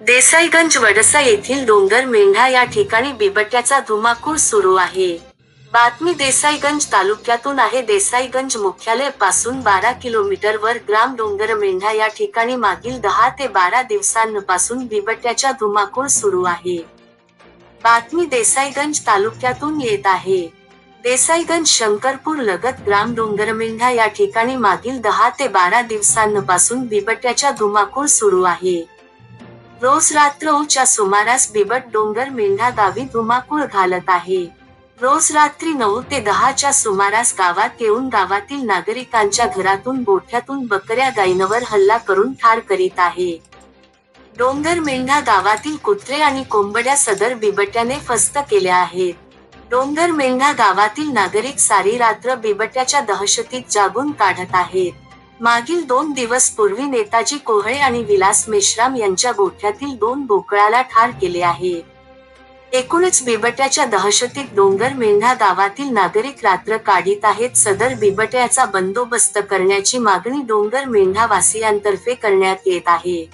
देसाईगंज वडसा येथील डोंगर मेंढा या ठिकाणी बिबट्याचा धुमाकूळ सुरू आहे. बातमी देसाईगंज तालुक्यातून आहे. देसाईगंज मुख्यालय पासून 12 किलोमीटरवर ग्राम डोंगरमेंढा या ठिकाणी मागील 10 ते 12 दिवसांपासून बिबट्याचा धुमाकूळ सुरू आहे. बातमी देसाईगंज तालुक्यातून येत आहे. देसाईगंज शंकरपूर लगत ग्राम डोंगरमेंढा या ठिकाणी मागील 10 ते 12 दिवसांपासून बिबट्याचा धुमाकूळ सुरू आहे. रोज रात्र च्या सुमारास बिबट डोंगरमेंढा गावी धुमाकूळ घालत आहे. रोज रात्री 9 ते 10 च्या सुमारास गावात येऊन गावातील नागरिकांच्या घरातून गोठ्यातून बकऱ्या गायींवर हल्ला करून ठार करीत आहे. डोंगरमेंढा गावातील कुत्रे आणि कोंबड्या सदर बिबट्याने फस्त केल्या आहेत. डोंगरमेंढा गावातील नागरिक सारी रात्र बिबट्याच्या दहशतीत जागून काढत आहेत. मागील 2 दिवस पूर्वी नेताजी कोहळे आणि विलास मेश्राम यांच्या गोठ्यातील 2 बोकळाला ठार केले आहे. एकूणच बिबट्याच्या दहशतीत डोंगरमेंढा गावातील नागरिक रात्र काढीत आहेत. सदर बिबट्याचा बंदोबस्त करण्याची मागणी डोंगरमेंढा वासियांतर्फे करण्यात येत आहे.